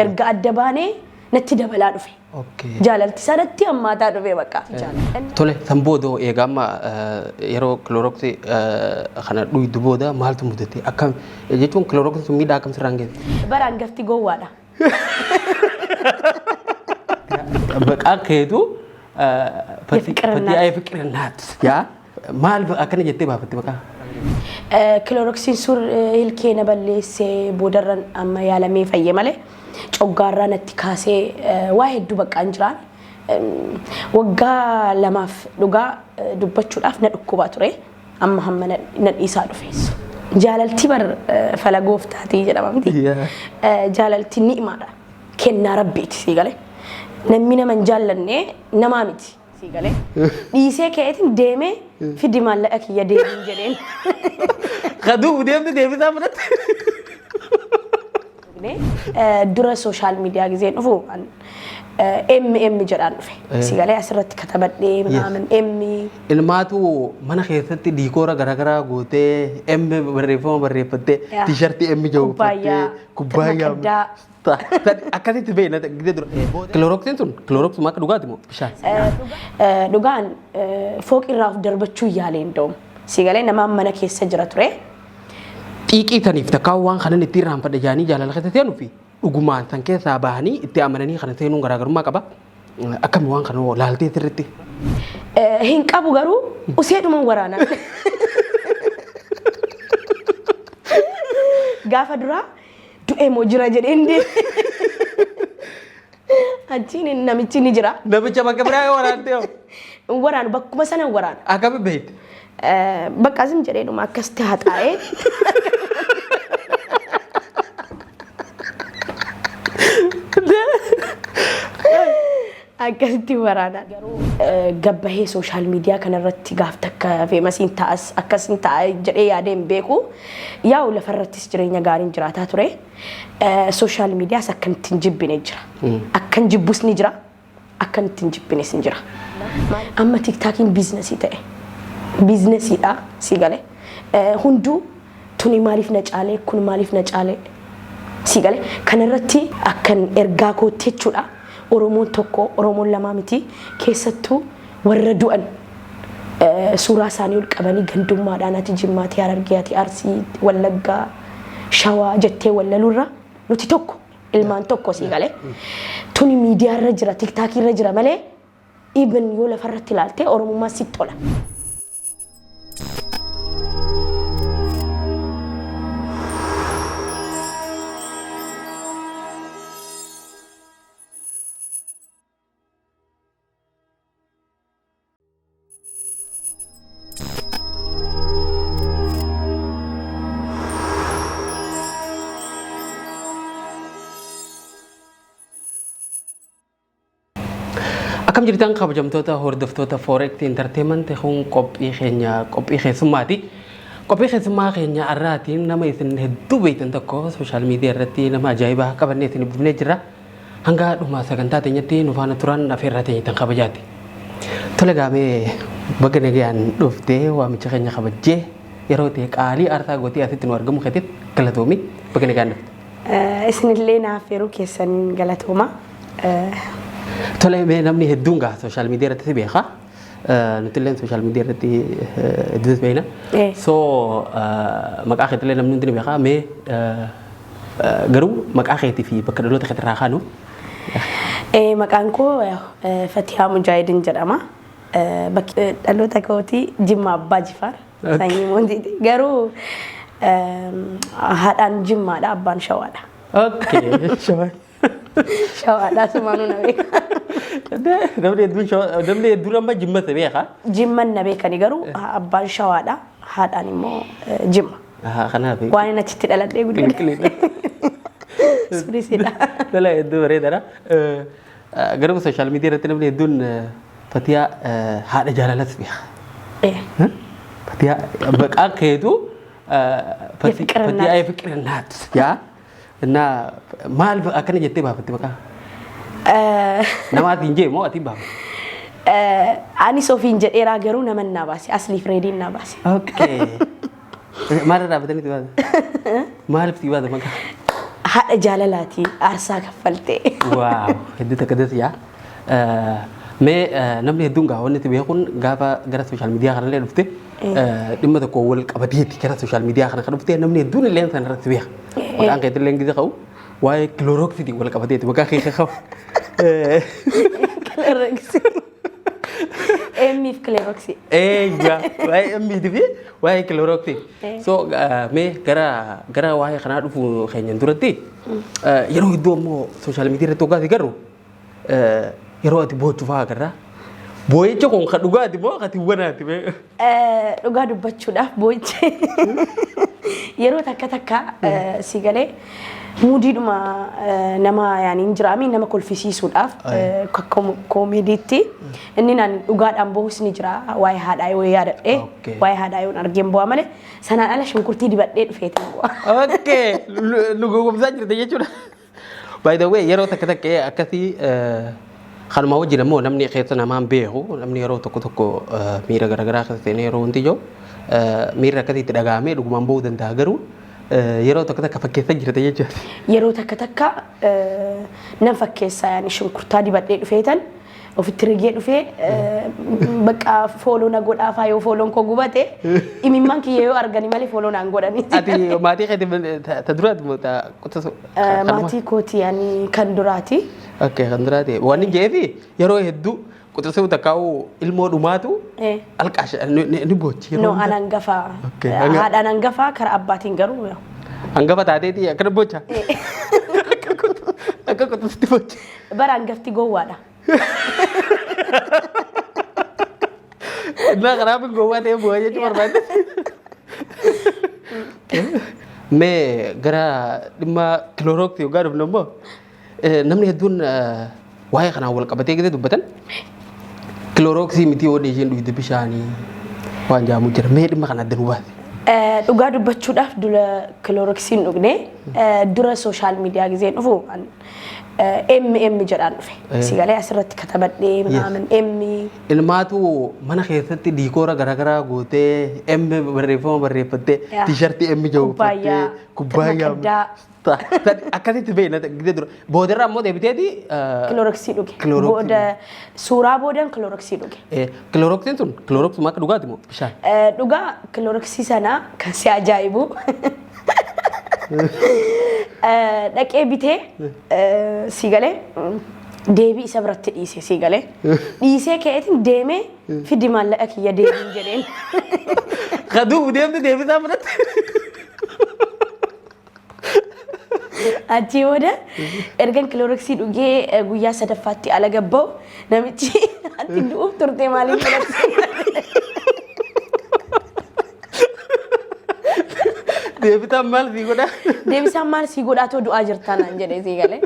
erga adda baanee natti dabalaa dhufe. Jaalalti sanatti hammaataa dhufe bakka. Tole san booda egaa amma yeroo kiloroksii kana dhuydu booda maaltu mudate akkam jechuun kiloroksii sun miidhaa akkam sirraan geesse? Bara hangafti gowwaadha. Baqaa keetu fatii ayee fiqirnaat yaa maal akkana jettee baafatte baqaa? Kiloroksiin sur ilkeena balleessee boodarran amma yaalamee fayye malee coggaarraa natti kaasee waa hedduu baqqaan jiraan waggaa lamaaf dhugaa dubbachuudhaaf na dhukkubaa ture amma hamma na dhiisaa dhufeessu. Jaalalti bar falagooftaati jedhamamti. Jaalalti ni'imaadha. Kennaa rabbiiti sii galee. Namni nama hin jaallanne namaa miti sii galee. Dhiisee ka'eetiin deemee fidi maallaqa kiyya deebiin jedheen. Kaduu deemte deebisaa fudhatte. Dura social media gizeen dhufu MM jedhaan dhufe. Sii galee asirratti katabadhee minaamin M. Ilmaatu mana keessatti diikoora garaagaraa gootee M barreeffama barreeffattee tiishartii M jawwattee kubbaayyaa. Akkasitti beekna gidee dura. Kiloroksiin sun kiloroksuma akka dhugaati moo bishaan? Dhugaan fooqirraa of darbachuu yaalee nda'uum. Sii galee namaan mana keessa jira ture. Xiiqii taniif takkaa waan kanan itti irraanfadha jaanii jaalala keessa seenuu fi dhugumaan san keessaa bahanii itti amananii kana seenuun garaagarummaa qaba. Akkami waan kana laaltee sirriitti? Hin qabu garuu useedhuma waraana. Gaafa duraa du'ee moo jira jedheen achiin namichi ni jira. Namicha bakka biraa waraantee hoo? Waraanu bakkuma sana waraana. Akkami beekte? Bakka asim jedheedhuma akkasitti haxaa'ee. Akkasitti waraana. Garuu gabbahee social media kanarratti gaaf takka feemasiin ta'as akkasiin ta'a jedhee yaadeen beeku yaa'u lafarrattis jireenya gaariin jiraataa ture. Social mediaas akkamittiin jibbine jira. Akkan jibbus ni jira. Akkamittiin jibbines ni jira. Amma tiktaakiin biizinasii ta'e. Biizinasiidha sii galee. Hunduu tuni maaliif na caalee kun maaliif na caalee sii galee. Kanarratti akkan ergaa kootti jechuudha. Oromoon tokko Oromoon lamaa miti keessattuu warra du'an suuraa isaanii ol qabanii gandummaadhaan ati Jimmaatti Harargee ati Arsii Wallaggaa Shawaa jettee wallalurra nuti tokko ilmaan tokko sii galee. Tuni miidiyaa irra jira tiktaakii irra jira malee even yoo lafarratti ilaaltee Oromummaa sitti tola. Akkam jirtan kabajamtoota hordoftoota Forex Entertainment kun qophii keessummaati. Qophii keessummaa keenya irraatiin nama isin hedduu beektan tokko social media irratti nama ajaa'ibaa qabannee isin buufnee jirra. Hanga dhuma sagantaa teenyatti nu faana turan afeerraa teenyattan kabajaati. Tole gaamee baga nagayaan dhuftee waamicha keenya kabajjee yeroo ta'e qaalii aarsaa gootii asitti nu argamu keessatti galatoomi baga nagayaan dhufte. Isinillee naaf yeroo keessan galatooma. Tole namni hedduun gaa social media irratti beeka. Nuti illee social media irratti hedduutu beekna. So maqaa keetillee namni hundi ni beeka. Mee garuu maqaa keetii fi bakka dhaloota keetii irraa kaanu. Maqaan koo Fatihaa Mujaahidin jedhama. Bakki dhaloota kootii Jimma Abbaa Jifaar. Sanyii Moontiiti. Garuu haadhaan Jimmaadha abbaan Shawaadha. Okay. Shawaa. Shawaadha sumaanuu na beeka. Namni hedduun amma Jimmata beeka. Jimman na beekani garuu abbaan Shawaadha. Haadhaan immoo Jimma. Kanaaf. Waan inni achitti dhaladhee guddate. Surisidha. Tole hedduu bareedaadha. Garuu social media irratti namni hedduun Fatihaa haadha jaalalas beeka. Fatihaa baqaa keetu Fatihaa fiqirnaat yaa. እና ማል አከነ ጀቴ ባፈት በቃ ነማት እንጂ ሞ አቲ ባፈ አኒ ሶፊን ጀዴራ ገሩ ነመና ባሲ አስሊ ፍሬዲና ባሲ ኦኬ ማረዳ በተኒ ትባዛ ማልፍ ትባዛ በቃ haadha jaalalaati aarsaa kaffaltee. Waaw, hedduu takka dasi yaa. Mee namni hedduun gaafa wanti beekuun gaafa gara sooshaal miidiyaa kanallee dhufte dhimma tokko wal qabateetti gara sooshaal miidiyaa kana kan dhufte namni hedduun illee san irratti beeka. Maqaan keetti illee gisa qabu waa'ee kiloorooksiiti wal qabateetti maqaa keessa qabu. Kiloorooksii. Emmiif kiloorooksii. Eegaa waa'ee emmiitii fi waa'ee kiloorooksii. So mee gara waa'ee kanaa dhufu keenyan duratti yeroo hedduu ammoo sooshaal miidiyaa irratti hoggaati garuu yeroo ati boochuu fa'aa agarra. Boo'icha kun kan dhugaati moo kan tiwwanaati? Dhugaa dubbachuudhaaf boo'icha yeroo takka si galee muudiidhuma nama yaaniin jiraami nama kolfisiisuudhaaf koomeediitti inni naan dhugaadhaan boo'us ni jira waa'ee haadhaa yoo yaadadhee waa'ee haadhaa yoo argeen bu'aa malee sanaan ala shunkurtii dibadhee dhufeeti bu'aa. Okay, nu gowwomsaa jirta jechuudha. By the way, yeroo takka akkasii kanuma wajjin ammoo namni keessa namaan beeku namni yeroo tokko miira garaagaraa keessa seenee yeroo wanti jiru miira akkasiitti dhagahamee dhugumaan ba'uu danda'a garuu yeroo takka fakkeessa jirta jechuudha. Yeroo takka nan fakkeessaa yaani shunkurtaa dibadhee dhufeetan ofitti rigee dhufee bakka fooloo na godhaafaa yoo fooloon koo gubate imimmaan kiyya yoo argani malee fooloo naan godhani. Ati maatii keetti ta duraati moo ta qotasu? Maatii kooti yaani kan duraati. Okay, kan duraati. Waan hin jeefi yeroo hedduu qotasuu takkaa'u ilmoo dhumaatu alqaasha ni boochi. No anangafa. Haadhaan hangafa karaa abbaatiin garuu. Hangafa taateeti akkana boocha. Akka qotasutti boocha. Bara hangafti gowwaadha. Nah, kenapa gue buat ya buahnya cuma banget. Me gara lima kilorok tiga ada belum? Namni hedduun waa'ee kanaa wal qabatee gadi dubbatan kilorooksii miti yoo dheeshen dhugde bishaanii waan jaamu jira mee dhimma kana adda nu baase. Dhugaa dubbachuudhaaf dura kilorooksiin dhugne dura sooshaal miidiyaa gizeen dhufu MM jedhaan dhufe sigalee asirratti katabadhee maamin M ilmaatu mana keessatti diikoora garaagaraa gootee M barreeffama barreeffattee tiishartii M jawwattee kubbaayyaa akkasitti beekna gidee dura boodarraa ammoo deebiteeti kilorooksii dhuge booda suuraa boodan kilorooksii dhuge. Kilorooksiin sun kilorooksuma akka dhugaati moo bishaan? Dhugaa kilorooksii sana kan si ajaa'ibu dhaqee bitee sigalee deebii isa biratti dhiise sigalee dhiisee ka'eetiin deemee fidi maallaqa kiyya deebiin jedheen. Kaduu deemte deebisaa biratti. Achi booda ergan kilorooksii dhugee guyyaa sadaffaatti ala gabba'u namichi ati du'uuf turte maaliif fudhatte? Deebitaan maal sii godhaa? Deebisaan maal sii godhaa too du'aa jirtaa naan jedhee sii galee.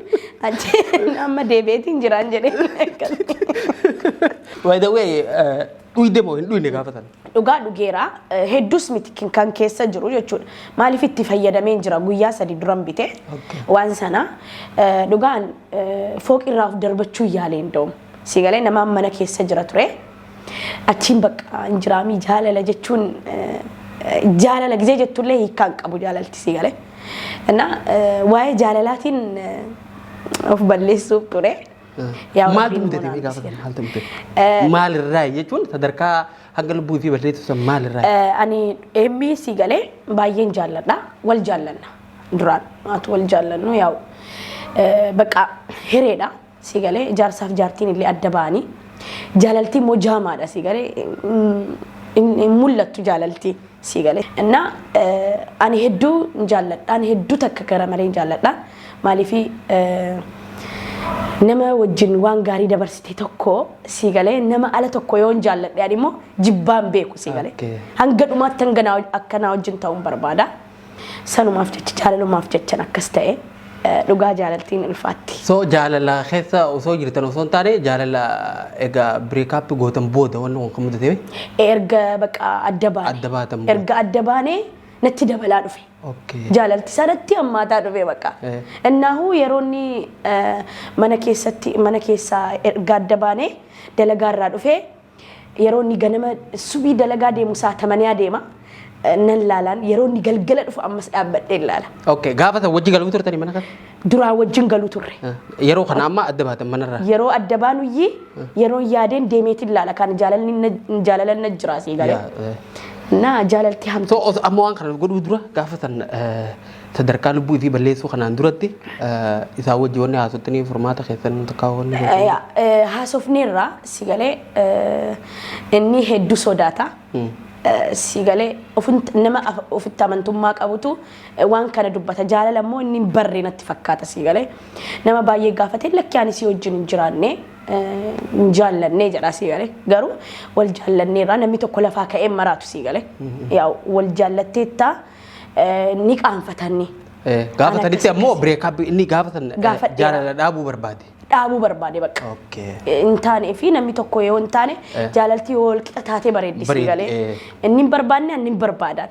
Achi amma deebi'eetiin jiraan jedhee. By the way, dhuyde moo hin dhuyne gaafatan? Dhugaa dhugeera hedduus miti kan keessa jiru jechuudha. Maaliif itti fayyadamee jira guyyaa sadii duran bite waan sana dhugaan fooqirraa of darbachuu yaaleen da'um. Sii galee namaan mana keessa jira ture. Achiin bakka injiraamii jaalala jechuun jaalala gizee jettullee hiikkaan qabu jaalalti sii galee. Waa'ee jaalalaatiin of balleessuuf ture. Maal dhumte deemee gaafatan maal dhumte? Maal irraa jechuun sadarkaa hanga lubbuu fi balleessu san maal irraa? Ani eemmii sii galee baay'een jaalladha wal jaallanna duraan waatu wal jaallannu yaa'u bakka hireedha sii galee jaarsaaf jaartiin illee adda ba'anii jaalaltii immoo jaamaadha sii galee hin mul'attu jaalaltii sii galee. Ani hedduu jaalladha ani hedduu takka gara malee jaalladha maaliifi nama wajjin waan gaarii dabarsite tokko sii galee nama ala tokko yoo jaalladhe ani immoo jibbaan beeku sii galee hanga dhumaatti hanga akkanaa wajjin ta'uun barbaada sanumaaf jecha jaalalumaaf jechan akkas ta'e dhugaa jaalaltiin ulfaatti. So jaalala keessa osoo jirtan osoo hin taane jaalala egaa break-up gootan booda waan kun mudate? Erga bakka adda baane erga adda baane natti dabalaa dhufe. Jaalalti sanatti hammaataa dhufe bakka. Innaahu yeroonni mana keessaa erga adda baane dalagaarraa dhufe yeroonni ganama subii dalagaa deemu saatamanii adeema. nan laalaan yeroo inni galgala dhufu ammas dhaabbadhee laala. Okay, gaafa ta'e wajji galuu turtanii mana kan? Duraa wajjin galuu turre. Yeroo kana amma adda baatan manarraa? Yeroo adda baanuyyi yeroo yaadeen deemeetiin laala kan jaalalan na jira asii galee. Na jaalalti hamtu. So amma waan kana godhuu dura gaafa tan sadarkaa lubbuu fi balleessuu kanaan duratti isaa wajji wanni haasottanii furmaata keessan takkaawwanni. Haasofneerra si galee inni hedduu sodaata. Si galee nama ofitti amantummaa qabutu waan kana dubbata jaalala immoo inni barree natti fakkaata si galee nama baay'ee gaafatee lakki ani si wajjin hin jiraanne hin jaallannee jedha si galee garuu wal jaallanneerra namni tokko lafaa ka'ee maraatu si galee yaa wal jaallatteetta ni qaanfatanni. Gaafatanitti ammoo bireekaap inni gaafatan jaalala dhaabuu barbaade. Dhaabuu barbaade bakka. Intaane fi namni tokko yoo intaane jaalalti yoo walqixa taatee bareeddisi galee inni hin barbaanne inni hin barbaadan.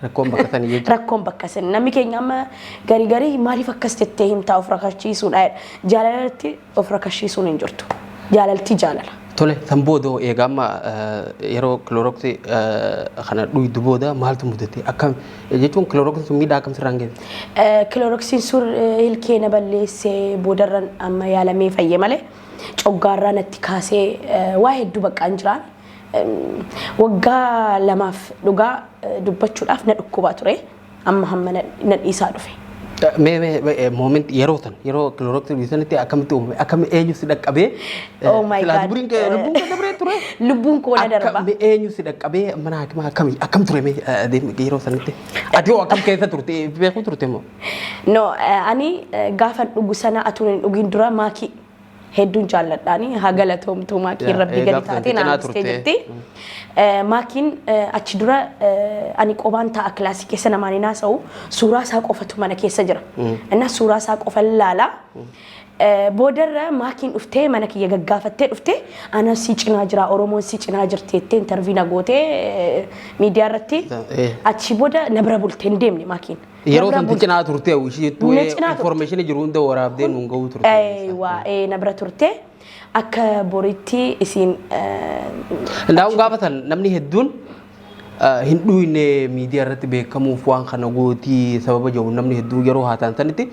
Rakkoon bakka sanii jechuudha. Rakkoon bakka sanii namni keenya amma garii maaliif akkas jettee himtaa of rakkachiisuudha jaalalatti of rakkachiisuun hin jirtu jaalalti jaalala. Tole sanboodoo eegaa amma yeroo kiloroksii kana dhuydu booda maaltu mudate akkam jechuun kiloroksiin sun miidhaa akkam sirraan geesse? Kiloroksiin sun ilkee na balleessee boodarran amma yaalamee fayye malee coggaarraa natti kaasee waa hedduu bakka hin jiraan. Waggaa lamaaf dhugaa dubbachuudhaaf na dhukkubaa ture amma hamma na dhiisaa dhufe. Moment yeroo tan yeroo kiloroksii biisanitti akkamitti uume akkami eenyu si dhaqqabee oh my god lubbuun kee dabree ture lubbuun koo na darba akkami eenyu si dhaqqabee mana hakimaa akkam ture yeroo sanitti ati hoo akkam keessa turte beekuu turte moo no ani gaafa dhugu sana atuun hin dhugin dura maakii hedduun jaalladhaani haa galatoomtuu maakiin rabbii gadi taatee naannistee jirti. Maakiin achi dura ani qobaan ta'a kilaasii keessa namaan hin haasa'u suuraa isaa qofatu mana keessa jira. Inna suuraa isaa qofa laala. Boodarra maakiin dhuftee mana kiyya gaggaafattee dhuftee ana si cinaa jira Oromoon si cinaa jirti jettee interviina gootee miidiyaa irratti achi booda na bira bultee hin deemne maakiin. Yeroo santi cinaa turte ishiitu information jiru hunda waraabdee nuun ga'uu turte. Waa na bira turte akka boritti isiin. Ndaa'uun gaafatan namni hedduun hin dhuyne miidiyaa irratti beekamuuf waan kana gootii sababa jiru namni hedduu yeroo haataan sanitti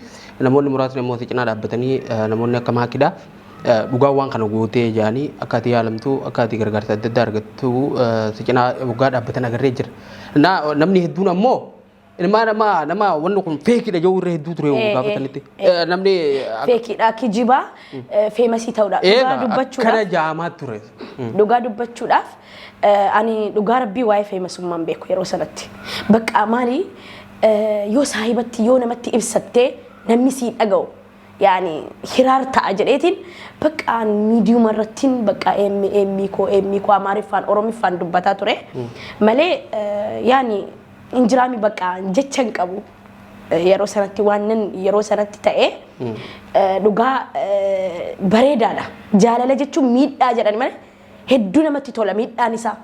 namoonni muraasni immoo si cinaa dhaabbatanii namoonni akka maakiidhaa dhugaa waan kana gootee jaanii akka ati yaalamtu akka ati gargaarsa adda addaa argattu si cinaa dhugaa dhaabbatan agarree jira. Namni hedduun ammoo nama wanni kun feekidha jedhu irra hedduu ture gaafatanitti namni feekidha kijibaa feemasii ta'uudha dhugaa dubbachuudhaaf kana jaamaa ture dhugaa dubbachuudhaaf ani dhugaa rabbii waa'ee feemasummaan beeku yeroo sanatti bakka maali yoo saahibatti yoo namatti ibsattee namni si dhaga'u yaani hiraar ta'a jedheetiin bakka miidiyuma irrattiin bakka emmi koo amaariffaan oromiffaan dubbataa ture malee yaani injiraami bakka jecha hin qabu yeroo sanatti waan yeroo sanatti ta'e dhugaa bareedaadha jaalala jechuun miidhaa jedhan malee hedduu namatti tola miidhaan isaa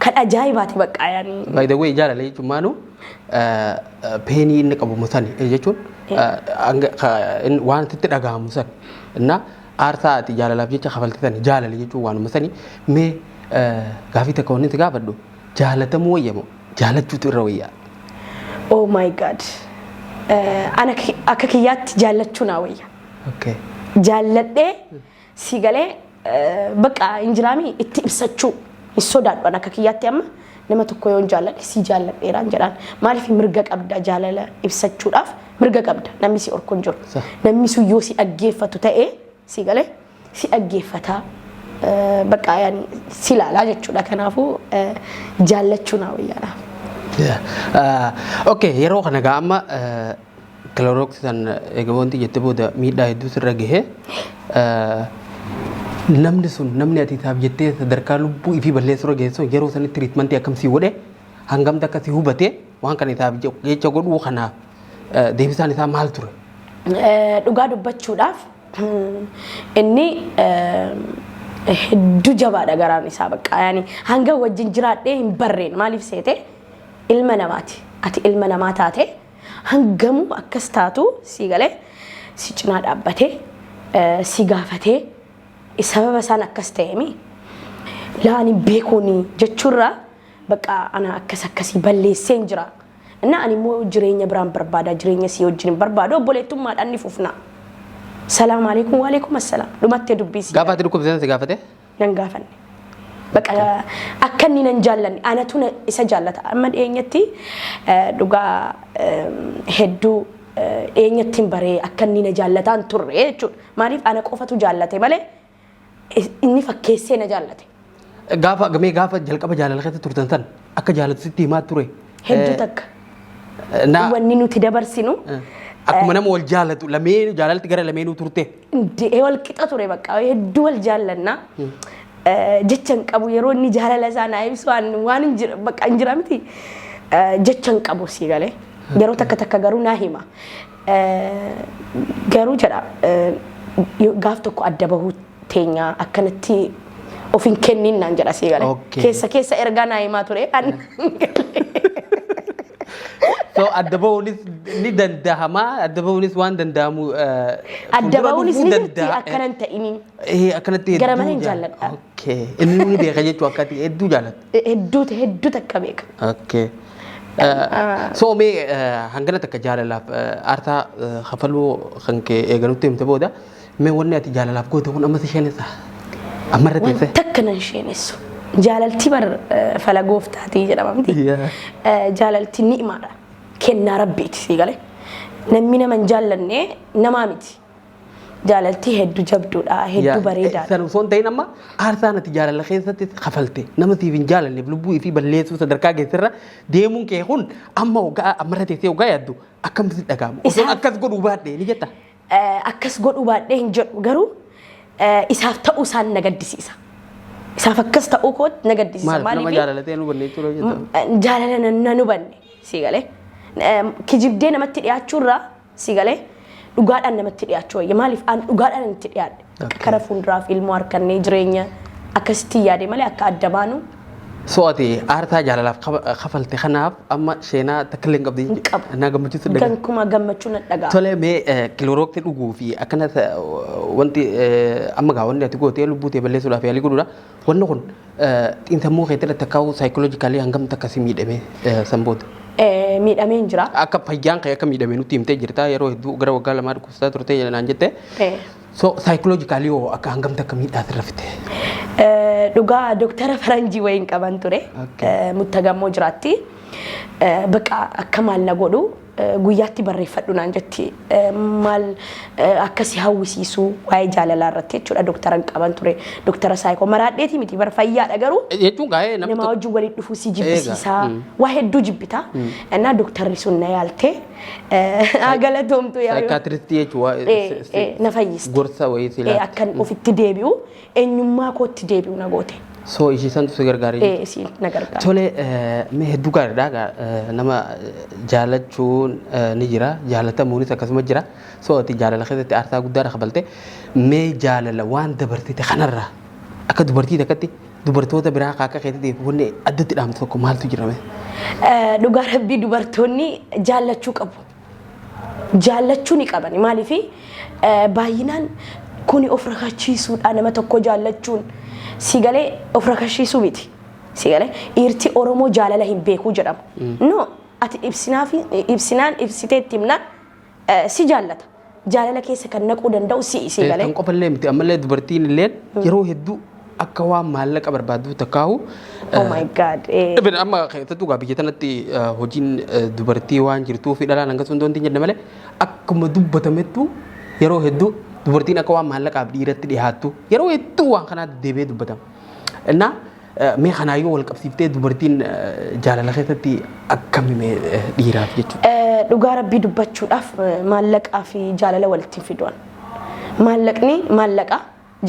kan ajaa'ibaati bakka yaani. By the way jaalala jechuun maanu peenii inni qabu musani jechuun waan itti dhagahamu san na aarsaa ati jaalalaaf jecha kafaltisan jaalala jechuun waan musani mee gaafii takka wanni itti gaafadhu jaalatamuu wayyamoo jaalachuutu irra wayyaa. Oh my god. Ana akka kiyyaatti jaallachuu naa wayya. Okay. Jaalladhee si galee bakka injiraami itti ibsachuu hin sodaadhu ana akka kiyyaatti amma nama tokko yoo jaalladhe si jaalladheeraan jedhaan maaliif mirga qabda jaalala ibsachuudhaaf mirga qabda namni si orkon jiru namni sun yoo si dhaggeeffatu ta'ee si galee si dhaggeeffataa bakka yaani si laalaa jechuudha kanaafuu jaallachuu naa wayyaadha. Okay yeroo kana gaa amma kiloroksii san egaa wanti jette booda miidhaa hedduu sirra gahee namni sun namni ati isaaf jettee sadarkaa lubbuu ifii balleessurra geessu yeroo sanitti tiriitmentii akkamsii godhe hangamta akkasii hubatee waan kana isaaf jecha godhuu kanaaf deebisaan isaa maal ture? Dhugaa dubbachuudhaaf inni hedduu jabaadha garaan isaa bakka yaani hanga wajjin jiraadhee hin barreen maaliif seete ilma namaati ati ilma namaa taate hangamu akkas taatu si galee si cinaa dhaabbatee si gaafatee sababa isaan akkas ta'eemi laani beekuuni jechuurra بقى أنا أكسي بلي سنجرا إن أنا مو جريني برام بربادا جريني سيوجين بربادو بوليتم ما أني فوفنا السلام عليكم وعليكم السلام لما تدبيسي قافت لكم زين قافته ننقافني بقى أكني ننجلني أنا تونا إسجلت أما إنيتي دوغا هدو إنيتي بري أكني نجلتان ترى ماريف أنا قفة جلتي ماله إني فكيسي نجلتي قافة قمي قافة جلك أبا جالة لخيت تورتنتن أكا جالة ستي ما ترى هدو تك نا ونينو تدبر سينو أكو منام والجالة لمين جالة تقرأ لمين وترته دي والكتا ترى بقى هدو والجالنا جتشن أبو يرون نجارة لسانا يبسوان وان بقى انجرامتي جتشن أبو سيغالي جرو تك جرو ناهيما جرو جرا قافتكو أدبه تينيا أكنتي وفين كنين نانجرا سيغالي كيسا إرغانا يما تري so adabawunis ni dandahama adabawunis waan dandaamu adabawunis ni jirti akkananta ini akkanatti garamaleen jaalladha okay inni ni beeka jechuu akkati hedduu jaalladha hedduu takka beeka okay so mee hangana takka jaalalaaf aartaa hafaluu kanke eegalutti himte booda mee wanni ati jaalalaaf goote kun amma si sheenessa amma irra teesse takka nan sheenessu jaalalti bar fala gooftaati jedhamamti jaalalti ni'imaadha kenna rabbiiti siigale namni nama hin jaallanne namaa miti jaalalti hedduu jabduudha hedduu bareedaadha san osoo hin ta'in amma aarsaan ati jaalala keessatti kafalte nama siif hin jaalanneef lubbuu fi balleessuu sadarkaa keessarra deemuun kee kun amma ogaa ammarra teessee ogaa yaaddu akkamitti dhaga'amu osoo akkas godhuu baadhee ni jetta akkas godhuu baadhee hin jedhu garuu isaaf ta'uu isaan na gaddisiisa isaaf akkas ta'uu kooti na gaddisiisa maaliif nama jaalalatee nu banne jechuudha jetta jaalala na nu banne siigale kijibdee namatti dhiyaachuurraa sigalee dhugaadhaan namatti dhiyaachuu wayya maaliif aan dhugaadhaan namatti dhiyaadhe kara fuulduraaf ilmoo harkannee jireenya akkasitti yaade malee akka adda baanu so ati aartaa jaalalaaf kafalte kanaaf amma sheenaa takkilee hin qabdi naa gammachiisu dhagaa gankuma gammachuu na dhagaa tole mee kiloorookti dhuguu fi akkana wanti amma gaa wanni ati gootee lubbuu tee balleessuudhaaf yaalii godhuudha wanni kun xiinsammuu keetti takkaa'u saayikoloojikaalii hangam takkasi miidhame sanboota miidhamee hin jira akka fayyaan kee akka miidhamee nutti himtee jirta yeroo hedduu gara waggaa lamaa dhukkubsataa turte naan jette so saayikoloojikaalii hoo akka hangam takka miidhaa sirra fite dhugaa dooktara faranjii wayiin qaban ture muttagammoo jiraatti baqa akka maal na godhu guyyaatti barreeffadhu naan jetti maal akkasi hawwisiisu waa'ee jaalalaa irratti jechuudha dooktaran qaban ture dooktara saayikoo maraadheeti miti bar fayyaadha garuu jechuun gaa'ee nama wajjin waliin dhufuu si jibbisiisaa waa hedduu jibbita innaa dooktarri sun na yaaltee galatoomtu saayikaatiristii jechuudha na fayyiste gorsa wayii silaa akkan ofitti deebi'u eenyummaa kootti deebi'u na goote. so ishiisan tu gargaaree si na gargaara tole mee hedduu gaariidha nama jaalachuun ni jira jaalatamuunis akkasuma jira so ati jaalala keessatti aarsaa guddaa kafalte mee jaalala waan dabartite kanarraa akka dubartii takkatti dubartoota biraa akka keetiif wanni addatti dhaamtu tokko maaltu jirame dhugaa rabbii dubartoonni jaallachuu qabu jaallachuu ni qaban maaliif baay'inaan kuni of rakkachiisuudha nama tokko jaallachuun sigalee of rakkachiisuu miti sigalee dhiirti oromoo jaalala hin beeku jedhamu no ati ibsinaan ibsiteetti himnaan si jaallata jaalala keessa kan naquu danda'u si sigalee kan qofallee miti ammallee dubartiin illee yeroo hedduu akka waan maallaqa barbaadu takkaahu oh my god ibn amma keessattuu gaa biyya tanatti hojiin dubartii waan jirtuu fi dhalaan hanga sun doontiin jedhame malee akkuma dubbatamettu yeroo hedduu dubartiin akka waan maallaqaaf dhiiratti dhiyaattu yeroo hedduu waan kanaa deebi'ee dubbatama. Innaa mee kanaayyuu wal qabsiiftee dubartiin jaalala keessatti akkami dhiiraaf jechuudha. Dhugaa rabbii dubbachuudhaaf maallaqaa fi jaalala walitti fiduun. Maallaqni maallaqa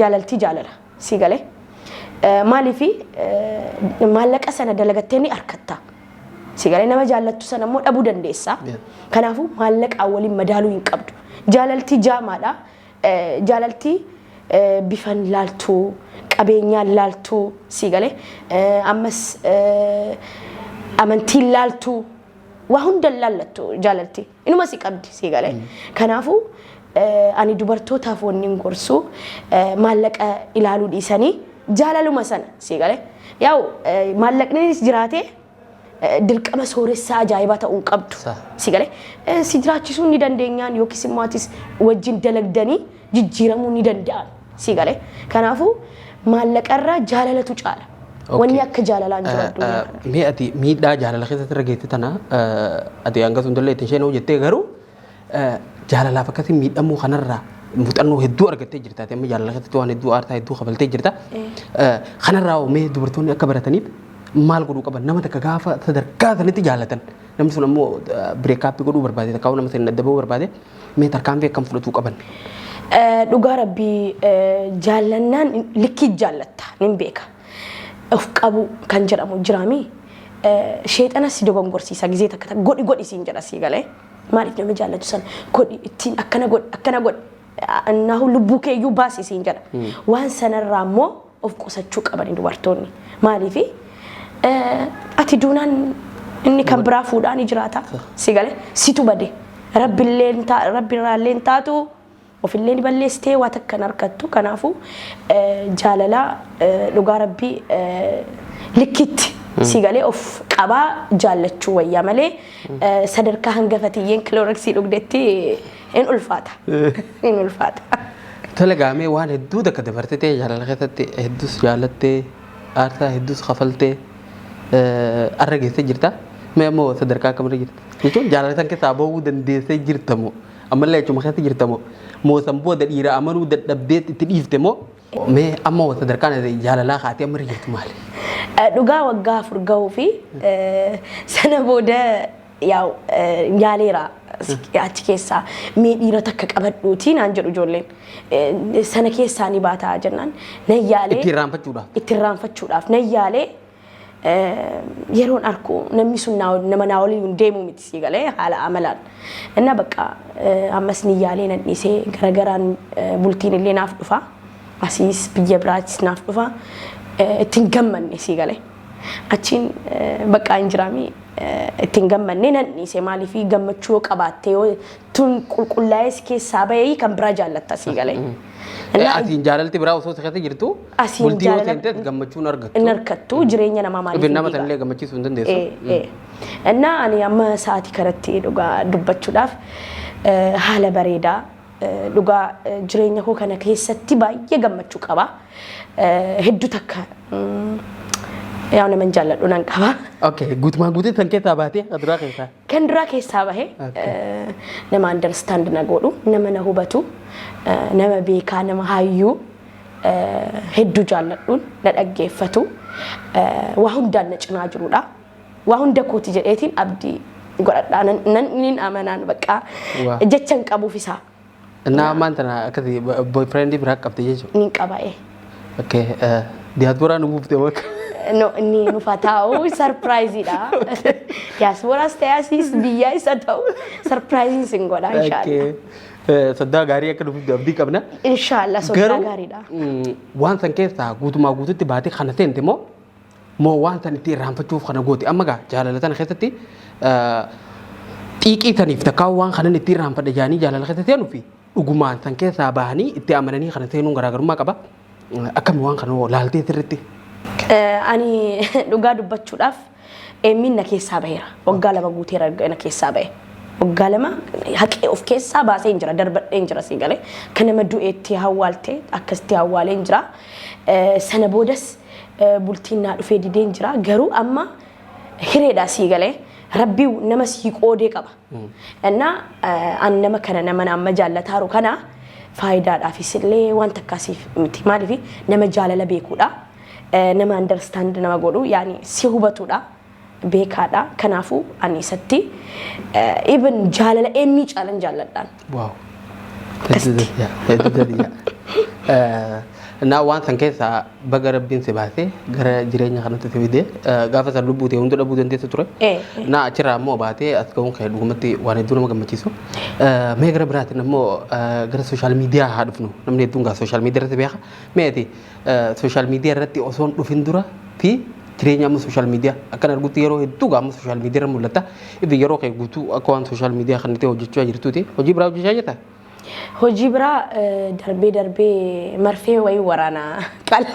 jaalaltii jaalala si galee. Maaliifi maallaqa sana dalagattee ni argatta. Si galee nama jaallattu sana immoo dhabuu dandeessa. Kanaafuu maallaqaa waliin madaaluu hin qabdu. Jaalaltii jaamaadha. Jaalaltii bifan laaltuu qabeenyaan laaltuu si galee ammas amantiin laaltuu waa hunda laallattu jaalaltii inuma si qabdi si galee kanaafuu ani dubartootaaf wanni gorsu maallaqa ilaaluu dhiisanii jaalaluma sana si galee yaa'u maallaqnis jiraate dirqama sooressaa ajaa'ibaa ta'uu qabdu si galee si jiraachisuu ni dandeenyaan yookiis immoo atis wajjin dalagdanii jijjiiramuu ni danda'an si galee kanaafuu maallaqarra jaalalatu caala wanni akka jaalalaan jiru addunyaa mee ati miidhaa jaalala keessatti rageetti tana ati hanga sun dallee itti isheen hojjettee garuu jaalalaaf akkasii miidhamuu kanarraa muuxannoo hedduu argattee jirta amma jaalala keessatti waan hedduu aartaa hedduu qabaltee jirta kanarraa mee dubartoonni akka barataniif maal godhuu qaban nama takka gaafa sadarkaa sanitti jaalatan namni sun ammoo bireekaappii godhuu barbaade takkaa'uu nama sanii adda bahuu barbaade mee tarkaanfii akkam fudhatuu qaban. Dhugaa rabbii jaallannaan likkii jaallatta nin beeka of qabu kan jedhamu jiraami sheexana si dogongorsiisa gizee takka godhi siin jedha si galee maaliif nama jaallatu sana godhi ittiin akkana godhi nahu lubbuu keeyyuu baasi siin jedha waan sanarraa immoo of qusachuu qaban dubartoonni maaliifi ati duunaan inni kan biraa fuudhaan jiraata si galee situ bade rabbirraalleen taatu ofillee balleessitee waa takkan harkattu kanaafu jaalala dhugaa rabbii likkitti si galee of qabaa jaallachuu wayyaa malee sadarkaa hangafatiyyeen kilooreksii dhugdetti in ulfaata. Tole gaamee waan hedduu takka dabartee jaalala keessatti hedduus jaalattee aarsaa hedduus kafaltee arra geessee jirta mee ammoo sadarkaa akkamirra jirta jechuun jaalala san keessaa bahuu dandeessee jirtamoo ammallee achuma keessatti jirtamoo moo san booda dhiira amanuu dadhabdeet itti dhiifte moo mee ammoo sadarkaan jaalalaa kaatee ammarra jirtu maali? Dhugaa waggaa 4 gahuu fi sana booda yaa'u yaaleera achi keessaa mee dhiira takka qabadhuutii naan jedhu ijoolleen sana keessaa ni baataa jennaan nan yaalee itti irraanfachuudhaaf nan yaalee yeroon arku namni sun nama naa waliin deemu miti si galee haala amalaan እና በቃ ammas ni yaalee nan dhiisee garagaraan bultiin illee naaf dhufa asiis biyya biraatis naaf dhufa ittiin gammanne si galee achiin bakka injiraami ittiin gammanne nan dhiisee maaliif gammachuu qabaattee tun qulqullaa'ee keessaa bahee kan biraa jaallatta si galee Asin jaalalti biraa osoo sakata jirtu bultii yoo seenteet gammachuun argattu jireenya namaa maaliif nama tanillee gammachiisuu hin dandeessu. Innaa ani amma sa'aatii kanatti dhugaa dubbachuudhaaf haala bareedaa dhugaa jireenya koo kana keessatti baay'ee gammachuu qaba. Hedduu takka yaa nama jaalladhu nan qaba. Okay, guutumaan guutuu tan keessaa baatee duraa keessaa. Kan duraa keessaa bahee nama understand na godhu nama na hubatu nama beekaa nama hayyuu hedduu jaalladhuun na dhaggeeffatu waa hundaan na cinaa jirudha. Waa hunda kooti jedheetiin abdii godhadhaa nan amanaan bakka jechan qabuuf isaa. Naa maan tana akkasii boyfriend biraa qabte jechuudha. Niin qaba'e. Okay, diyaasporaa nu buufte bakka. No, ni nufatau surprise ida. Diaspora stasis biya isa tau surprising singoda inshallah. Okay. Sadda gari akka dhufu abdi qabna. Inshallah sadda gari da. Waan san keessa guutumaa guututti baatee kana seente moo waan san itti irraanfachuuf kana gooti amma gaa jaalala tana keessatti xiiqii taniif takkaa waan kanan itti irraanfadha jaanii jaalala keessa seenuu fi dhugumaan san keessaa bahanii itti amananii kana seenuun garaagarummaa qaba. Akkami waan kana laaltee sirriitti. Ani dhugaa dubbachuudhaaf eenyuun na keessaa baheera. Waggaa 2 guuteera na keessaa bahe. Waggaa 2 haqee of keessaa baasee hin jira darbadhee hin jira si galee kan nama du'eetti hawwaaltee akkasitti hawwaalee hin jira. Sana boodas bultiin naa dhufee didee hin jira garuu amma hireedhaa si galee rabbii nama si qoodee qaba. Innaa an nama kana nama amma jaallataaru kana faayidaadhaafis illee wanta akkasiif miti maaliif nama jaalala beekuudha. Nama understand nama godhu yaani si hubatudha beekaadha kanaafu ani isatti even jaalala eenyu caalan jaalladhaan. Wow. Naa waan san keessa baga rabbiin si baasee gara jireenya kanatti si fidee gaafa san lubbuutee hundi dhabuu dandeessa ture. Naa achirraa immoo baatee as ga'uun ka'e dhugumatti waan hedduu nama gammachiisu. Mee gara biraatiin immoo gara sooshaal miidiyaa haa dhufnu namni hedduun gaa sooshaal miidiyaa irratti beeka. Meeti sooshaal miidiyaa irratti osoo hin dhufin dura fi jireenya amma sooshaal miidiyaa akkan argutti yeroo hedduu gaa amma sooshaal miidiyaa irra mul'ata. Ifi yeroo ka'e guutuu akka waan sooshaal miidiyaa kan ta'e hojjechaa jirtuuti. Hojii biraa hojjechaa jirta? Hojii biraa darbee marfee wayii waraanaa qala.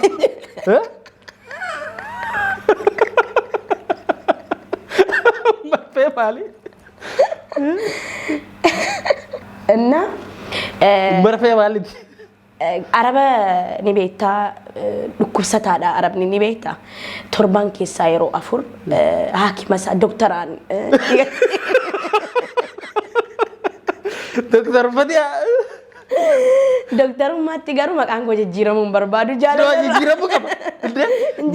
مرفي مالي إنه مرفي مالي Araba ni beektaa dhukkubsataadha arabni ni beektaa torban keessaa yeroo afur haakima isaa doktoraan doktor Fatia doktorummaatti garuu maqaan koo jijjiiramuun barbaadu jaalladha jijjiiramu qaba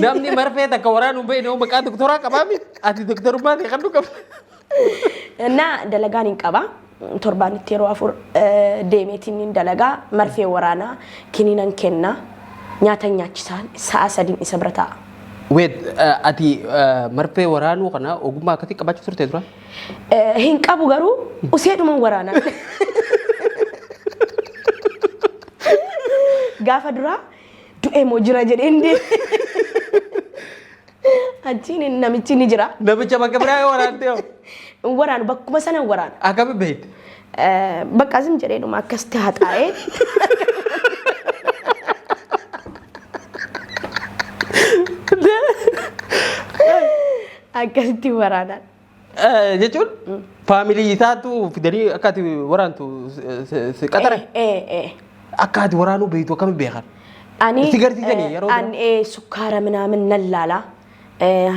namni marfee takka waraanu beene maqaa doktoraa qabaami ati doktorummaatti kan dhugamu na dalagaan hin qaba torbaanitti yeroo afur deemeetiin dalagaa marfee waraanaa kiniinan kenna nyaata nyaachisaan sa'a sadiin isa bira ta'a. Wait ati marfee waraanuu kana ogummaa akkasii qabaachuu turte dura? Hin qabu garuu useedhuma waraanaa. Gaafa duraa du'ee moo jira jedhee hin achiin namichi ni jira. Namicha bakka biraa waraantee hoo? Waraanu bakkuma sana waraana. Akkami beekte? Bakka asim jedheedhuma akkasitti haxaa'ee. Akkasitti waraanaan. Jechuun faamilii isaatu fidanii akka ati waraantu si qaxare? Akka ati waraanuu beektu akkami beekan? Si garsiisanii yeroo dura? Ani sukkaara minaamin nan laala.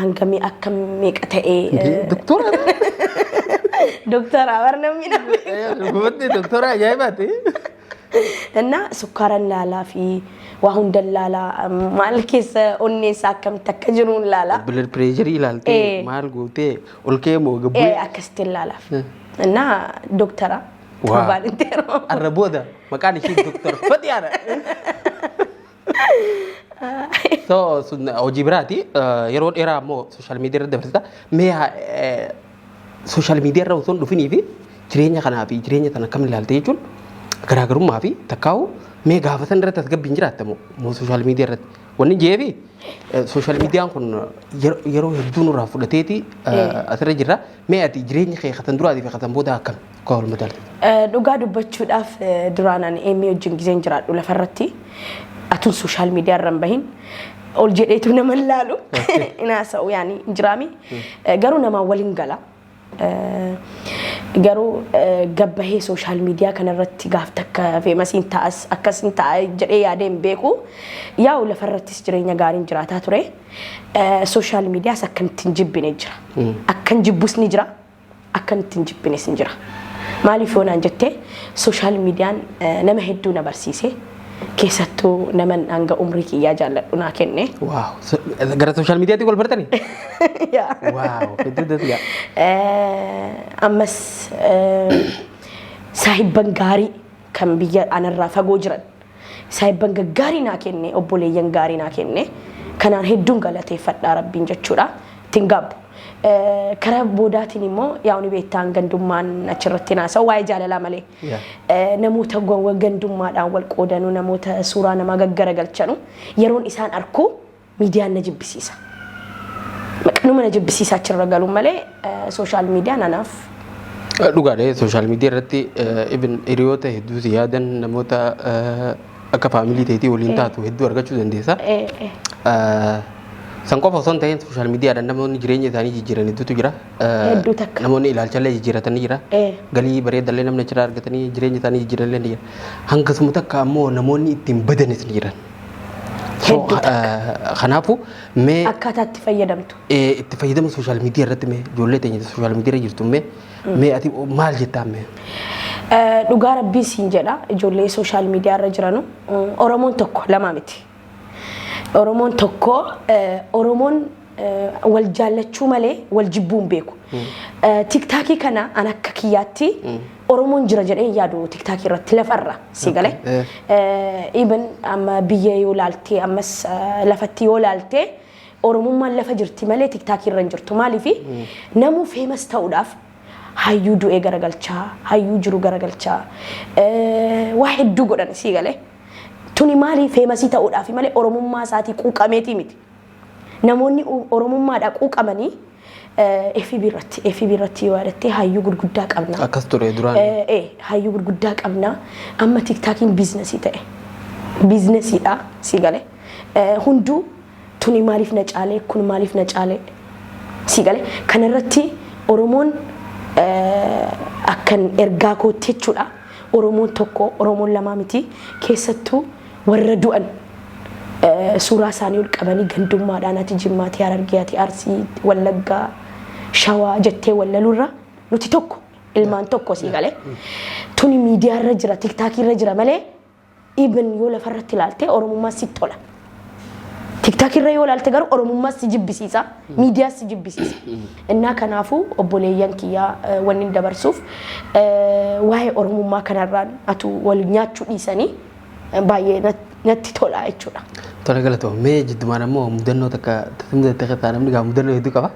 Hangamii akka meeqa ta'ee. Doktora? Doktora warnamni nama. Gootni doktora ajaa'ibaati. Inna sukkaaran laalaa fi waa hundan laalaa maal keessa onneessa akkamitti akka jiruun laalaa. Blood pressure ilaaltee maal gootee ol kee moo gabbee? Akkasitti laalaaf. Inna doktora. Waa. Arra booda maqaan ishee doktor Fatiyaadha. So hojii biraati yeroo dheeraa ammoo sooshaal miidiyaa irra dabarsita. Mee sooshaal miidiyaa irra osoo hin dhufiniif jireenya kanaa fi jireenya sana akkam ilaaltee jechuun garaagarummaa fi takkaa'u mee gaafa san irratti as gabbiin jiraattamu moo sooshaal miidiyaa irratti wanni jeefi sooshaal miidiyaan kun yeroo hedduu nurraa fudhateeti asirra jirra. Mee ati jireenya kee katan duraatii fi katan booda akkam koo wal madaalta? Dhugaa dubbachuudhaaf duraan ani eenyu wajjin giseen jiraadhu lafarratti. Atun sooshaal miidiyaa irra hin bahin ol jedheetu nama laalu inaasa'u yaani jiraami garuu nama waliin gala garuu gabbahee sooshaal miidiyaa kanarratti gaaf takka feemasiin ta'as akkasiin ta'a jedhee yaadeen beeku yaa'u lafarrattis jireenya gaariin jiraataa ture sooshaal miidiyaas akkan ittiin jibbine jira akkan jibbus ni jira akkan ittiin jibbines ni jira maaliif yoonaan jettee sooshaal miidiyaan nama hedduu na barsiise. Keessattuu naman hanga umrii kiyyaa jaalladhu naa kenne. Waaw. Gara sooshaal miidiyaatti wal bartanii? Waaw. Hedduu dasiyaa. Ammas saahibban gaarii kan biyya anarraa fagoo jiran saahibban gaggaarii naa kenne obboleeyyan gaarii naa kenne kanaan hedduun galateeffadhaa rabbiin jechuudha. Ittiin gaabbu. Karaa boodaatiin immoo yaa'uni beektaan gandummaan achirratti naasa waa'ee jaalalaa malee namoota gandummaadhaan wal qoodanuu namoota suuraa namaa gaggaragalchanu yeroon isaan arku miidiyaan na jibbisiisa. Maqanuma na jibbisiisa achirra galuun malee sooshaal miidiyaan anaaf. Dhugaadha sooshaal miidiyaa irratti ibin hiriyoota hedduu si yaadan namoota akka faamilii ta'eetii waliin taatu hedduu argachuu dandeessa. San qofa osoo hin ta'in sooshaal miidiyaadhaan namoonni jireenya isaanii jijjiiran hedduutu jira. Hedduu takka. Namoonni ilaalchallee jijjiiratanii jira. Galii bareedallee namni achirraa argatanii jireenya isaanii jijjiiranillee ni jira. Hangasuma takka ammoo namoonni ittiin badanis ni jiran. Kanaafuu mee akkaataa itti fayyadamtu. Itti fayyadamu sooshaal miidiyaa irratti mee ijoollee teenya sooshaal miidiyaa irra jirtu mee ati maal jettaa mee? Dhugaa rabbii siin jedha ijoollee sooshaal miidiyaa irra jiranu Oromoon tokko lama miti. Oromoon tokko Oromoon wal jaallachuu malee wal jibbuun beeku. TikTokii kana an akka kiyyaatti Oromoon jira jedhee yaadu TikTokii irratti lafarra si galee. Even amma biyya yoo laaltee ammas lafatti yoo laaltee Oromummaan lafa jirti malee TikTokii irra hin jirtu maaliifi namuu feemas ta'uudhaaf hayyuu du'ee garagalchaa hayyuu jiru garagalchaa waa hedduu godhan si galee. Tuni maaliif feemasii ta'uudhaaf malee Oromummaa isaatii quuqameetii miti. Namoonni Oromummaadhaa quuqamanii FB irratti yoo yaadatte hayyuu gurguddaa qabna. Akkas ture duraan. Hayyuu gurguddaa qabna. Amma TikTokiin biizinasii ta'e. Biizinasiidha si galee. Hunduu tuni maaliif na caalee kun maaliif na caalee si galee kanarratti Oromoon akkan ergaa kootti jechuudha Oromoon tokko Oromoon lama miti keessattuu warra du'an suuraa isaanii ol qabanii gandummaadhaan ati Jimmaatti Harargeetti Arsii Wallaggaa Shawaa jettee wallalurra nuti tokko ilmaan tokko si galee tuni miidiyaa irra jira TikTok irra jira malee ibn yoo lafarratti ilaalte Oromummaa sitti tola TikTok irra yoo ilaalte garuu Oromummaa si jibbisiisa miidiyaa si jibbisiisa innaa kanaafuu obboleeyyan kiyyaa wanni dabarsuuf waa'ee Oromummaa kanarraan atu wal nyaachuu dhiisanii baay'ee natti tola jechuudha. Tola galatoo mee jiddumaan ammoo mudannoo takka mudattee keessaa namni gaa mudannoo hedduu qaba.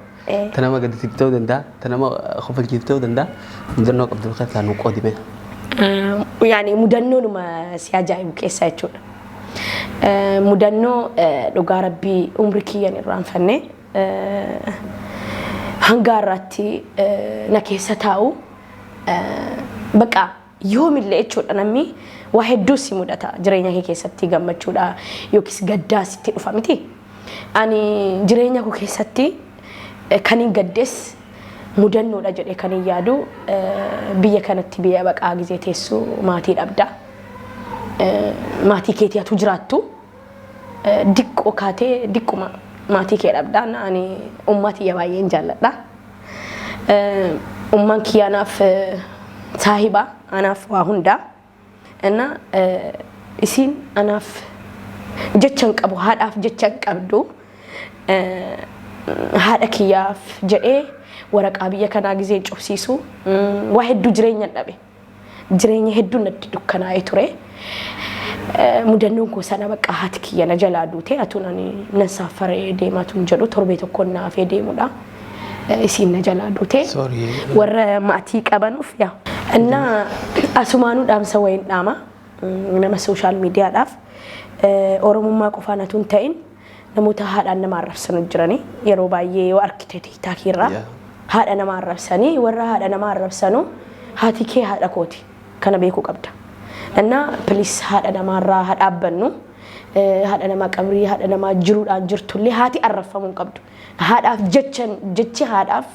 Tanama gaddisiif ta'uu danda'a tanama qofalchiif ta'uu danda'a mudannoo qabdu keessaa nu qoodime. Yaani mudannoonuma si ajaa'ibu keessa jechuudha. Mudannoo dhugaa rabbii umrii kiyyan irraanfanne hanga har'aatti na keessa taa'u baqa yoomillee jechuudha namni waa hedduu si mudata jireenya kee keessatti gammachuudha yookiis gaddaa sitti dhufa miti. Ani jireenya koo keessatti kanin gaddes mudannoodha jedhee kanin yaadu biyya kanatti biyya baqaa gizee teessu maatii dhabda. Maatii keetiyaatu jiraattu diqqoo kaatee diqquma maatii kee dhabda ani ummatii baay'een jaalladha. Ummaan kiyyaanaaf saahiba anaaf waa hundaa እና isiin anaaf jechan qabu haadhaaf jechan qabdu haadha kiyyaaf jedhee waraqaa biyya kanaa gizee cobsiisu waa hedduu jireenya dhabe jireenya hedduu natti dukkanaa'ee ture mudannoon koo sana baqa haati kiyya na jalaa duute atuun ani nan saafaree deemaatuun jedhu torbee tokkoon naafee deemudha isiin na jalaa duute warra maatii qabanuuf yaa እና አሱማኑ ዳምሰ ወይን ዳማ ነመ ሶሻል ሚዲያ ዳፍ ኦሮሞማ ቆፋናቱን ታይን ነሞታ ሃዳነ ማረፍሰኑ ጅራኒ የሮ ባዬ አርኪቴክት ታኪራ ሃዳነ ማረፍሰኒ ወራ ሃዳነ ማረፍሰኑ ሃቲኬ ሃዳ ኮቲ ከነ ቤኩ ቀብዳ እና ፕሊስ ሃዳነ ማራ ሃዳበኑ ሃዳነ ማቀምሪ ሃዳነ ማጅሩ ዳንጅርቱሊ ሃቲ አረፈሙን ቀብዱ ሃዳፍ ጀቺ ሃዳፍ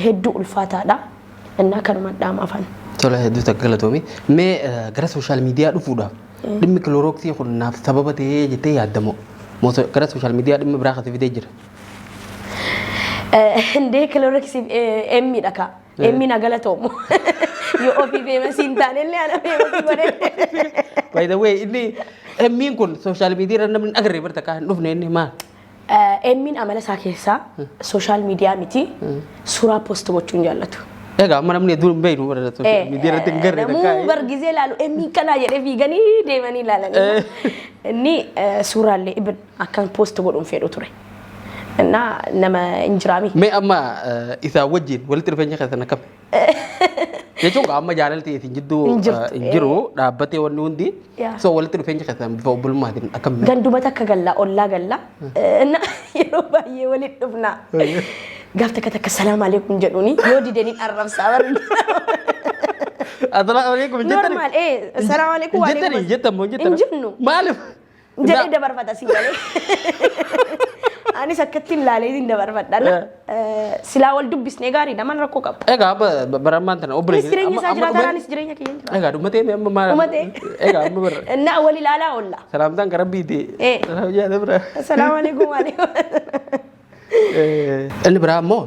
ሄዱ ኡልፋታዳ እና ከነማ ዳማ አፋን tola hedduu takkalatoomi mee gara social media dhufuudhaaf dhimmi kilorooksii kun naaf sababa ta'ee jettee yaaddamoo gara social media dhimmi biraa kasi fidee jira ndee kilorooksii emmi dhaka emmi na galatoomu yoo ofii famous hin taanellee ana famous godhe by the way inni emmiin kun social media irra namni agarree barta kaa hin dhufne inni maal emmiin amala isaa keessaa social media miti suuraa post gochuun jaallatu Ega amma namni hedduun hin beeknu warra miidiyaa irratti hin garree takkaa. Namuu bargizee laalu emmi kana jedhee fiiganii deemanii ilaalanii. Inni suuraalee ibn akkan poost godhuun fedhu ture. Innaa nama injiraami. Mee amma isaa wajjin walitti dhufeenya keessan akkam? Jechuun amma jaalalti isin jidduu hin jiru dhaabbatee wanni hundi so walitti dhufeenya keessan bifa obbolummaatiin akkam? Ganduma takka gallaa ollaa gallaa. Innaa yeroo baay'ee walitti dhufnaa. قافت كتك السلام عليكم جدوني يودي دني أرب سامر السلام عليكم جدا نورمال إيه السلام عليكم جدا جدا مو جدا إنجنو مالف جدي دبر فتا سيالي أنا سكتين لالي دين دبر فتا أنا سلاول دب بسنجاري ده من ركوك أب إيه كاب برمان تنا أوبري نسجريني ساجرا ترى نسجريني كيان إيه كاب متى ما متى إيه كاب بر إننا أولي لا لا ولا سلام تان كربي دي إيه السلام عليكم عليكم Inni biraa immoo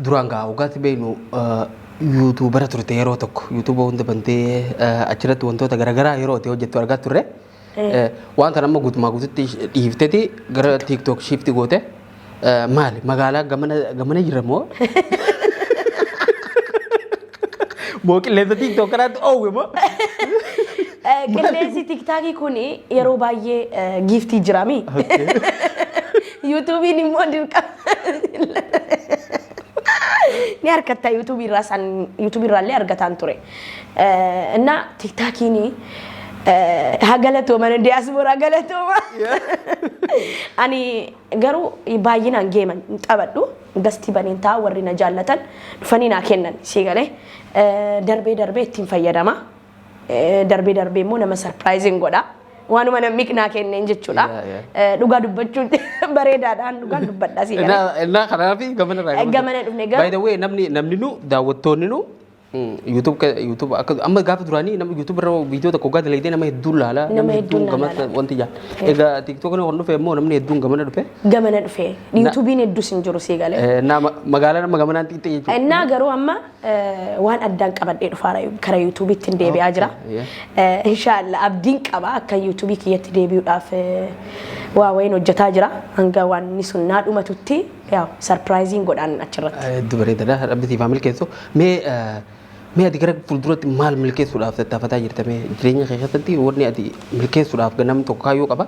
duraan gaa waggaatti beeknu yuutuubara turte yeroo tokko yuutuuba hunda bantee achirratti wantoota garaagaraa yeroo itti hojjettu argaa turre wanta nama guutumaa guututti dhiifteeti gara TikTok shifti goote maali magaalaa gamana jira moo qilleensa TikTok kanaatti oowwe moo qilleensi TikTok kuni yeroo baay'ee giiftii jiraami YouTube ini mau dirkam. Ni harkata YouTube rasan YouTube ralle harkatan ture. Na TikTok ini hagalato mana diaspora hagalato ma. Ani garu baay'inaan geeman taphadhu gasti banin taa warri na jaallatan dhufanii na kennan sigale darbee ittiin fayyadama darbee immoo nama surprising godha Waan mana miqnaa kenneen jechuudha. Dhugaa dubbachuun bareedaadhaan dhugaa dubbadhaa si galee. Innaa kanaafi gamana irraa. Gamana dhufne gara. By the way namni nu daawwattoonni nu YouTube amma gaafa duraanii nama YouTube irra viidiyoo tokko gaafa dalagdee nama hedduun laala nama hedduun gamana wanti jaan. Egaa TikTok kan dhufe immoo namni hedduun gamana dhufe. Gamana dhufe. YouTubein hedduus hin jiru si galee. Magaalaa nama gamanaan xixiqqee jechuudha. Innaa garuu amma waan addaan qabadhee dhufaara kara YouTube'itti hin deebi'aa jira. Inshallah abdiin qaba akka YouTube'i kiyyatti deebi'uudhaaf waa wayin hojjetaa jira. Hanga waan inni sun naa dhumatutti yaa surprising godhaan achirratti. Hedduu bareedaadha. Rabbi siif milkeessu. Mee ati gara fuulduratti maal milkeessuudhaaf tattafataa jirta? Mee jireenya keessatti wanni ati milkeessuudhaaf ganam tokko kaayyoo qaba?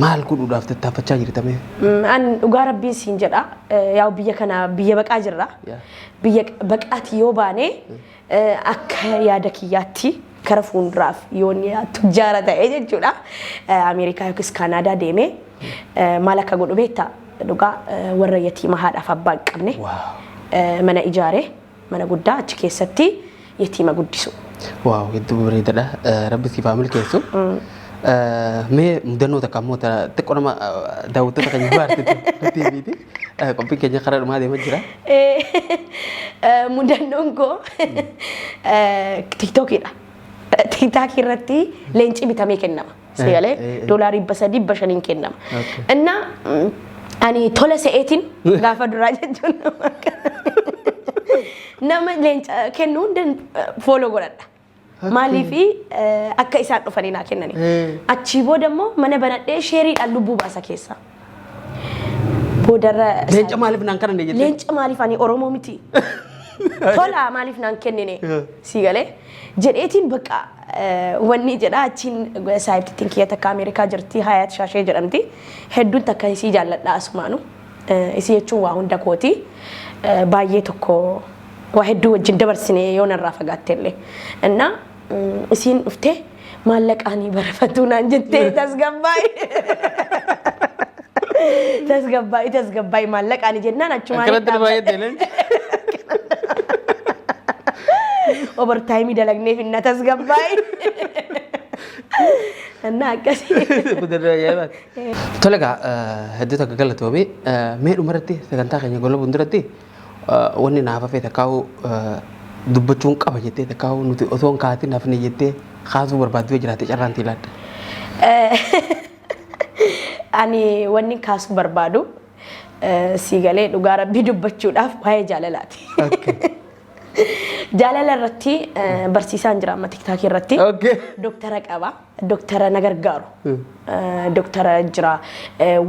Maal godhuudhaaf tattafachaa jirta mee? An dhugaa rabbiin siin jedha. Yaa biyya kana biyya baqaa jirra. Biyya baqaati yoo baane akka yaada kiyyaatti kara fuulduraaf yoon tujjaara ta'e jechuudha. Ameerikaa yookiis Kaanaadaa deemee maal akka godhu beektaa? Dhugaa warra yatiima haadhaaf abbaa hin qabne mana ijaaree mana guddaa achi keessatti yatiima guddisu. Waaw hedduu bareedaadha. Rabbi siif milkeessu. Mee mudannoo takka ammoo xiqqoo nama daawwattoota kan baartitu TV'ti. Qophiin keenya karaa dhumaa deemaa jira. Mudannoon koo TikTokidha. TikTok irratti leenci bitamee kennama. Seegalee $300 kennama. Inna ani tola se'eetiin gaafa duraa jechuun nama leenca kennu hundi follow godhadha. Maaliifi akka isaan dhufanii naa kennani. Achii booda immoo mana banadhee sheeriidhaan lubbuu baasa keessa. Boodarra leenca maaliif naan kana jettee? Leenca maaliif ani Oromoo miti. Tola maaliif naan kennine si galee jedheetiin bakka wanni jedha achiin saayibtittiin kiyya takka Ameerikaa jirti Hayaat Shaashee jedhamti. Hedduun takka isii jaalladha asumaanu. Isii jechuun waa hunda kooti. Baay'ee tokko waa hedduu wajjin dabarsine yoo narraa fagaattellee. Innaa isiin dhuftee maallaqaanii barafatu naan jettee tasgabbaa'ii maallaqaanii jennaan achumaan overtime dalagnee finna tasgabbaa'ii. Innaa akkasii. Tole egaa hedduu takka galatoomee mee dhumarratti sagantaa keenya gola bunduratti wanni naaf hafee takkaa'u dubbachuun qaba jettee takkaa'u nuti osoo hin kaatiin hafne jettee kaasuu barbaaddu jiraate carraantii laadda. Ani wanni kaasuu barbaadu si galee dhugaa rabbii dubbachuudhaaf waa'ee jaalalaati. Jaalala irratti barsiisaan jira amma TikTok irratti. Doktara qaba. Doktara na gargaaru. Doktara jira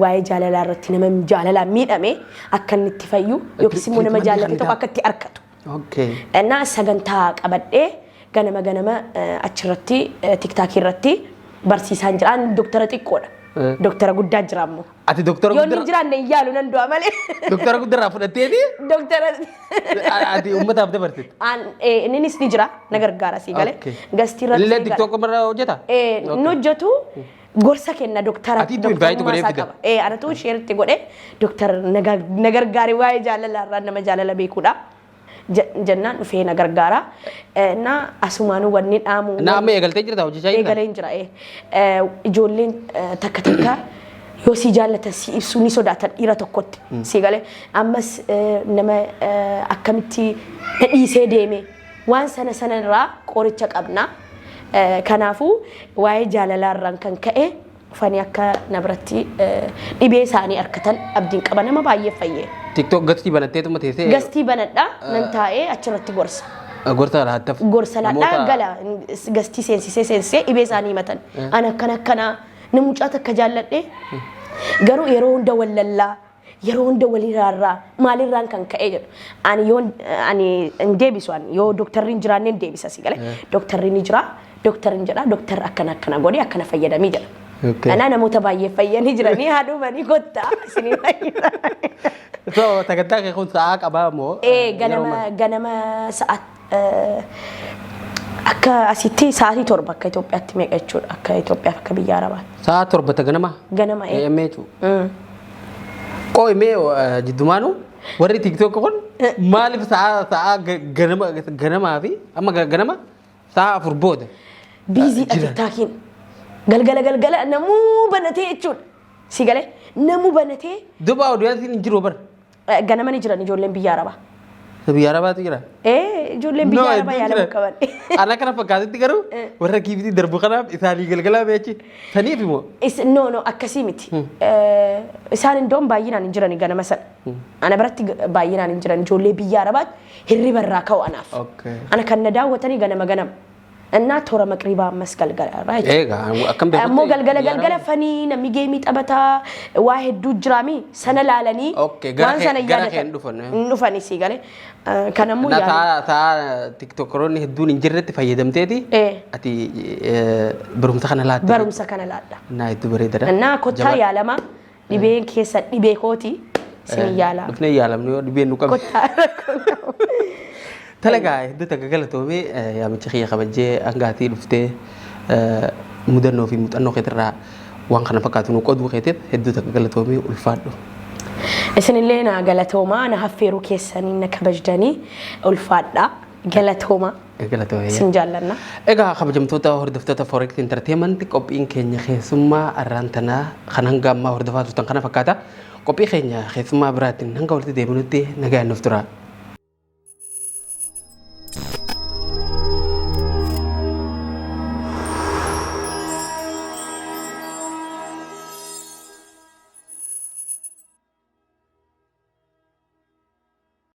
waa'ee jaalalaa irratti nama jaalala miidhame akka inni itti fayyu yookiis immoo nama jaalate tokko akka itti arkatu. Innaa sagantaa qabadhee ganama achirratti TikTok irratti barsiisaan jira. Ani doktara xiqqoodha. Doktara guddaa jira ammoo. Ati doktara guddaa? Yoon jiraanne yaalu nan du'a malee. Doktara guddaa fudhatteeti? Doktara. Ati uummataaf dabartite? Innis ni jira na gargaara si galee. Gastii irratti. Illee TikTok irra hojjeta? Ni hojjetu. Gorsa kenna doktara. Ati tu invite godhee fida? Anatu sheeritti godhee doktara na gargaari waa'ee jaalala irraa nama jaalala beekuudha. Jennaan dhufee na gargaara. Na asumaanuu wanni dhaamu. Na amma eegaltee jirta hojjechaa jirta? Eegaleen jira. Ijoolleen takka yoo si jaallatan si ibsuu ni sodaatan dhiira tokkotti si galee. Ammas nama akkamitti na dhiisee deeme waan sana irraa qoricha qabna. Kanaafuu waa'ee jaalalaa irraan kan ka'e ufanii akka nabratti dhibee isaanii arkatan abdiin qaba nama baay'ee fayyee. TikTok gastii banattee tuma teessee? Gastii banadhaa nan taa'ee achirratti gorsa. Gorsa laataaf? Gorsa laadhaa gala gastii seensisee dhibee isaanii himatan. Ani akkana namucaa takka jaalladhee garuu yeroo hunda wallallaa yeroo hunda walirraa maalirraan kan ka'e jedhu. Ani hin deebisu yoo doktarri hin jiraanne hin deebisa si galee. Doktarri ni jira. Doktarri jedha doktarri akkana godhee akkana fayyadamii jedha. Ana namoota baay'ee fayyanii jiranii haadhumanii kottaa isinii fayyada. So sagantaa kee kun sa'aa qabaa moo? Ganama sa'aat akka asitti sa'aatii 7 akka Itoophiyaatti meeqa jechuudha akka Itoophiyaaf akka biyya Arabaatti. Sa'a 7 ganama? Ganama meechu. Qo'i mee jiddumaanu warri TikTok kun maaliif sa'a ganamaa fi amma ganama sa'a 4 booda? Biiziidha TikTokiin. galgala namu banatee jechuudha. Si galee namu banatee Duba audiyaansiin hin jiru bar. ganama ni jiran ijoolleen biyya Arabaa. Biyya Arabaatu jira. Ijoolleen biyya Arabaa yaalamu qaban. Ana kana fakkaatutti garuu warra kiifitii darbu kanaaf isaanii galgalaa beechi. Saniif immoo. No akkasii miti. Isaan indoon baay'inaan hin jiran ganama sana. Ana biratti baay'inaan hin jiran ijoollee biyya Arabaatti hirriba irraa ka'u anaaf. Ana kan na daawwatanii ganama. እና ቶራ መቅሪባ መስቀል ራይት አከም በ አሞ ገልገለ ፈኒ ነሚ ጌሚ ጠበታ ዋሂዱ ጅራሚ ሰነላለኒ ዋን ሰነ ያደ እንዱፈኒ ሲጋለ ከነሙ ያ ታ ቲክቶከሮኒ ህዱን እንጅረት ፈየደምቴቲ አቲ በሩምሳ ከነላዳ እና ይቱ በሬደራ እና ኮታ ያለማ ዲቤን ኬሰ ዲቤ ኮቲ ሲያላ ድፍነ ያለም ነው ዲቤን ነው ኮታ talaga hedduu takka galatoome yaamicha kiyya kabajee hangaatii dhuftee mudannoo fi muuxannoo keetirraa waan kana fakkaatu nu qoduu keetiif hedduu takka galatoome ulfaadhu. Isinillee na galatooma na haffeeruu keessanii na kabajdanii ulfaadha galatooma. Sin jaallanna. Egaa kabajamtoota hordoftoota Forex Entertainment qophiin keenya keessummaa arraan tanaa kan hanga ammaa hordofaa turtan kana fakkaata. Qophii keenya keessummaa biraatiin hanga walitti deebinutti nagaan nuuf tura.